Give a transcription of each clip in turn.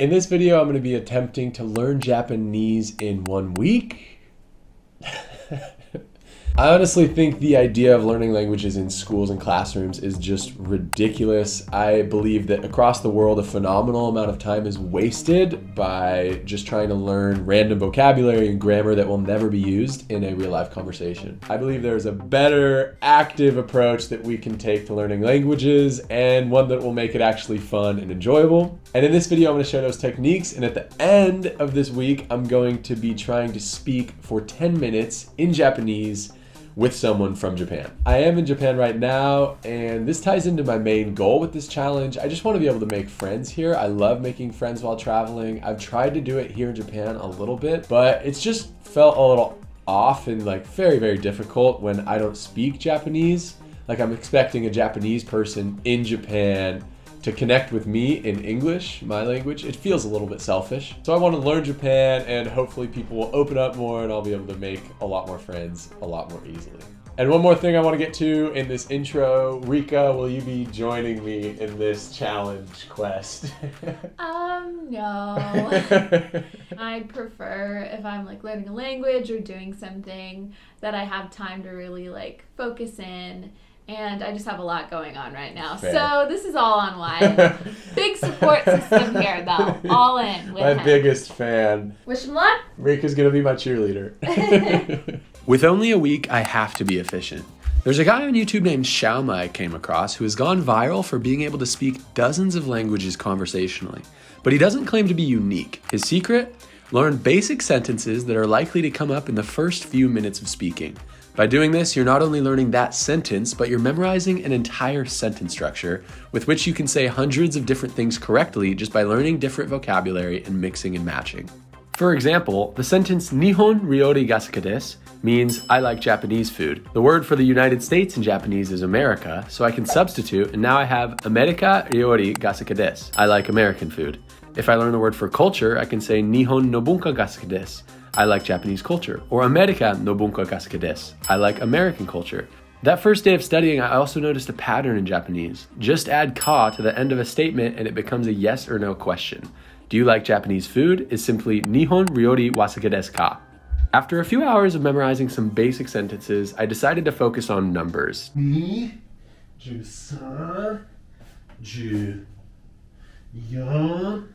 In this video, I'm going to be attempting to learn Japanese in 1 week. I honestly think the idea of learning languages in schools and classrooms is just ridiculous. I believe that across the world, a phenomenal amount of time is wasted by just trying to learn random vocabulary and grammar that will never be used in a real life conversation. I believe there's a better, active approach that we can take to learning languages, and one that will make it actually fun and enjoyable. And in this video, I'm going to share those techniques, and at the end of this week, I'm going to be trying to speak for 10 minutes in Japanese with someone from Japan. I am in Japan right now, and this ties into my main goal with this challenge. I just want to be able to make friends here. I love making friends while traveling. I've tried to do it here in Japan a little bit, but it's just felt a little off and like very, very difficult when I don't speak Japanese. Like I'm expecting a Japanese person in Japan to connect with me in English, my language. It feels a little bit selfish. So I want to learn Japan, and hopefully people will open up more and I'll be able to make a lot more friends a lot more easily. And one more thing I want to get to in this intro. Rika, will you be joining me in this challenge quest? No. I prefer if I'm like learning a language or doing something that I have time to really like focus in. And I just have a lot going on right now. Fair. So this is all on Wyatt. Big support system here though. All in with My him. biggest fan. Wish him luck. Rika's gonna be my cheerleader. With only a week, I have to be efficient. There's a guy on YouTube named Xiaoma I came across who has gone viral for being able to speak dozens of languages conversationally. But he doesn't claim to be unique. His secret? Learn basic sentences that are likely to come up in the first few minutes of speaking. By doing this, you're not only learning that sentence, but you're memorizing an entire sentence structure with which you can say hundreds of different things correctly just by learning different vocabulary and mixing and matching. For example, the sentence Nihon ryori ga suki desu means I like Japanese food. The word for the United States in Japanese is America, so I can substitute, and now I have America ryori ga suki desu. I like American food. If I learn the word for culture, I can say Nihon no bunka ga suki desu. I like Japanese culture. Or America no bunka ga suki desu. I like American culture. That first day of studying, I also noticed a pattern in Japanese. Just add ka to the end of a statement and it becomes a yes or no question. Do you like Japanese food? Is simply Nihon ryori wa suki desu ka? After a few hours of memorizing some basic sentences, I decided to focus on numbers. 2、13、14。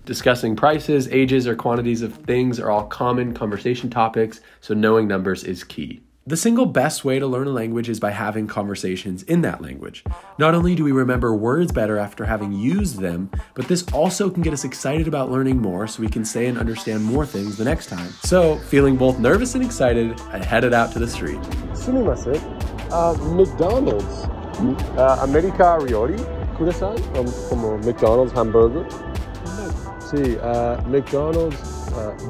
Discussing prices, ages, or quantities of things are all common conversation topics, so knowing numbers is key. The single best way to learn a language is by having conversations in that language. Not only do we remember words better after having used them, but this also can get us excited about learning more so we can say and understand more things the next time. So, feeling both nervous and excited, I headed out to the street. Sumimasen, McDonald's. America ryori kudasai? Como McDonald's hamburger? Sí, McDonald's,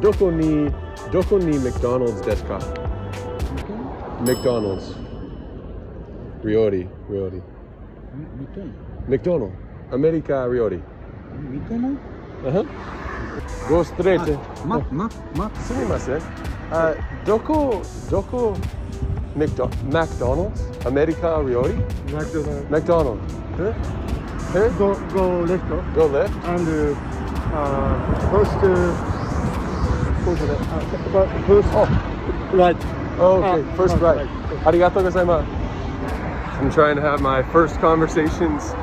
どこに McDonald's ですか? McDonald's. Ryori. McDonald's. America ryori. McDonald's? Go straight. Sumimasen. どこ McDonald's? America ryori? McDonald's. Go left. Go left. And first, right. Oh, okay. First right. Arigatou gozaimasu. I'm trying to have my first conversations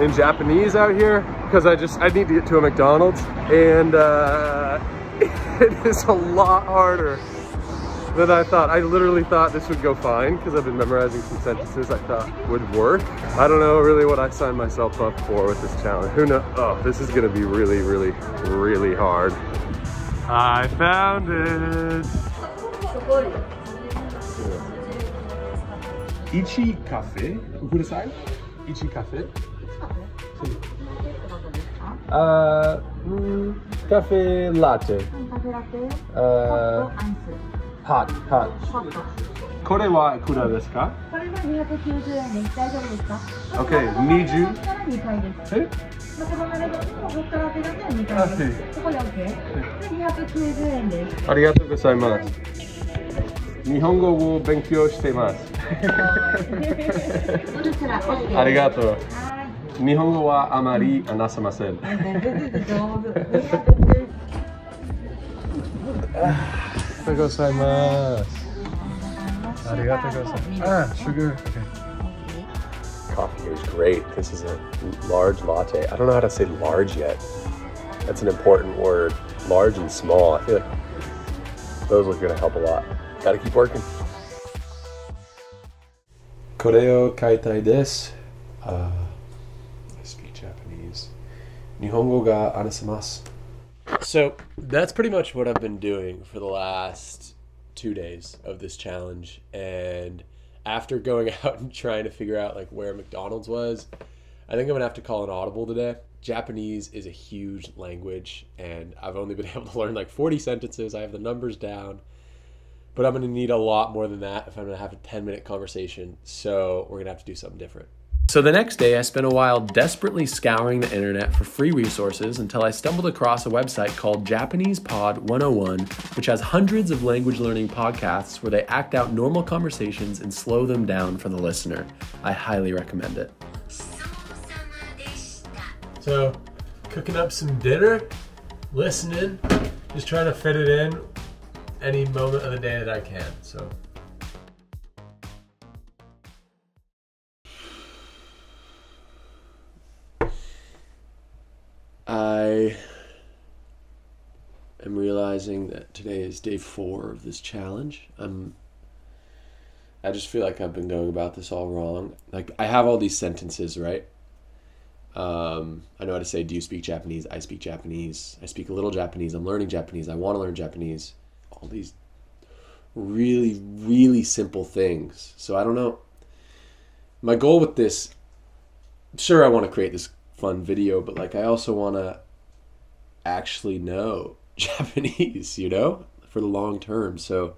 in Japanese out here because I need to get to a McDonald's, and it is a lot harder than I thought. I literally thought this would go fine because I've been memorizing some sentences I thought would work. I don't know really what I signed myself up for with this challenge. Who knows? Oh, this is gonna be really, really, really hard. I found it. Ichi cafe. Kudasai? Ichi cafe. Cafe latte. Hot. これはいくらですか? これは290円です。大丈夫ですか? Okay, 20. から2回です。このままでここから手だけは2回です。ここで OK。で290円です。ありがとうございます。日本語を勉強しています。ありがとう。日本語はあまり話せません。全然上手。ありがとうございます。ありがとうございます。sugar. Coffee here is great. This is a large latte. I don't know how to say large yet. That's an important word. Large and small. I feel like those are going to help a lot. Gotta keep working. これを書いたいです。I speak Japanese. 日本語が話せます。So that's pretty much what I've been doing for the last 2 days of this challenge. And after going out and trying to figure out like where McDonald's was, I think I'm gonna have to call an audible today. Japanese is a huge language and I've only been able to learn like 40 sentences. I have the numbers down, but I'm gonna need a lot more than that if I'm gonna have a 10-minute conversation. So we're gonna have to do something different. So the next day, I spent a while desperately scouring the internet for free resources until I stumbled across a website called Japanese Pod 101, which has hundreds of language learning podcasts where they act out normal conversations and slow them down for the listener. I highly recommend it. So, cooking up some dinner, listening, just trying to fit it in any moment of the day that I can. So. I am realizing that today is day 4 of this challenge. I just feel like I've been going about this all wrong. Like, I have all these sentences, right? I know how to say, do you speak Japanese? I speak Japanese. I speak a little Japanese. I'm learning Japanese. I want to learn Japanese. All these really, really simple things. So I don't know. My goal with this, sure, I want to create this fun video, but like I also want to actually know Japanese, you know, for the long term. So,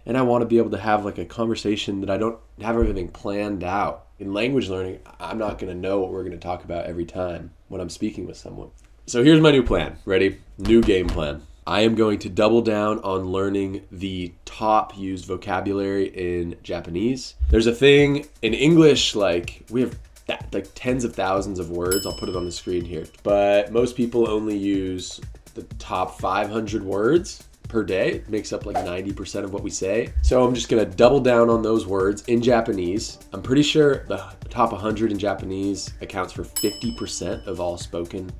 and I want to be able to have like a conversation that I don't have everything planned out. In language learning, I'm not going to know what we're going to talk about every time when I'm speaking with someone. So here's my new plan. Ready? New game plan. I am going to double down on learning the top used vocabulary in Japanese. There's a thing in English, like we have like tens of thousands of words. I'll put it on the screen here. But most people only use the top 500 words per day. It makes up like 90% of what we say. So I'm just gonna double down on those words in Japanese. I'm pretty sure the top 100 in Japanese accounts for 50% of all spoken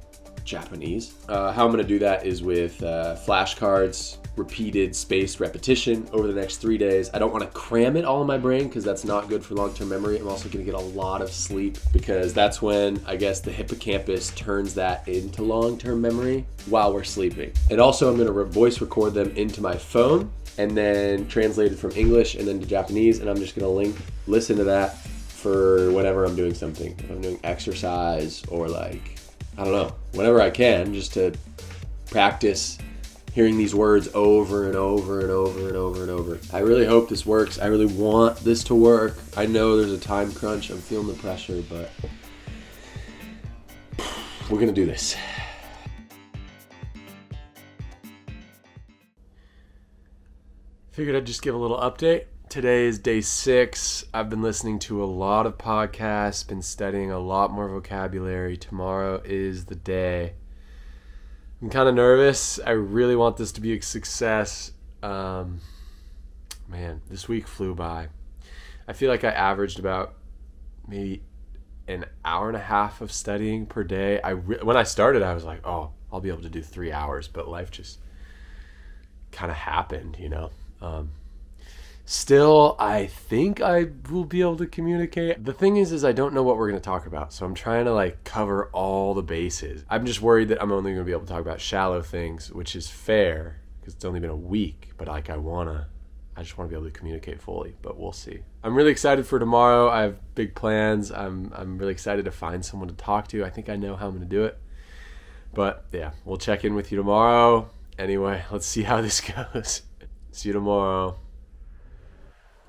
Japanese. How I'm gonna do that is with flashcards, repeated spaced repetition over the next 3 days. I don't want to cram it all in my brain because that's not good for long-term memory. I'm also going to get a lot of sleep because that's when I guess the hippocampus turns that into long-term memory while we're sleeping. And also I'm going to voice record them into my phone and then translate it from English and then to Japanese, and I'm just going to listen to that for whenever I'm doing something. If I'm doing exercise or like, I don't know, whenever I can, just to practice hearing these words over and over and over and over and over. I really hope this works. I really want this to work. I know there's a time crunch. I'm feeling the pressure, but we're gonna do this. Figured I'd just give a little update. Today is day 6. I've been listening to a lot of podcasts, been studying a lot more vocabulary. Tomorrow is the day. I'm kind of nervous. I really want this to be a success. Man, this week flew by. I feel like I averaged about maybe an hour and a half of studying per day. When I started, I was like, oh, I'll be able to do 3 hours, but life just kind of happened, you know. Still, I think I will be able to communicate. The thing is I don't know what we're going to talk about, so I'm trying to like cover all the bases. I'm just worried that I'm only going to be able to talk about shallow things, which is fair because it's only been a week, but like I just want to be able to communicate fully, but we'll see. I'm really excited for tomorrow. I have big plans. I'm really excited to find someone to talk to. I think I know how I'm going to do it. But yeah, we'll check in with you tomorrow. Anyway, let's see how this goes. See you tomorrow.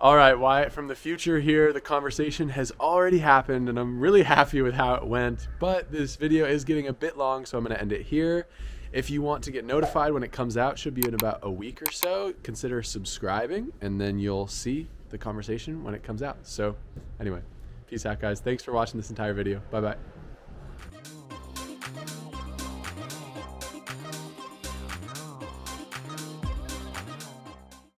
All right, Wyatt from the future here. The conversation has already happened and I'm really happy with how it went, but this video is getting a bit long, so I'm gonna end it here. If you want to get notified when it comes out, should be in about a week or so, consider subscribing and then you'll see the conversation when it comes out. So anyway, peace. Peace out, guys. Thanks for watching this entire video. Bye bye.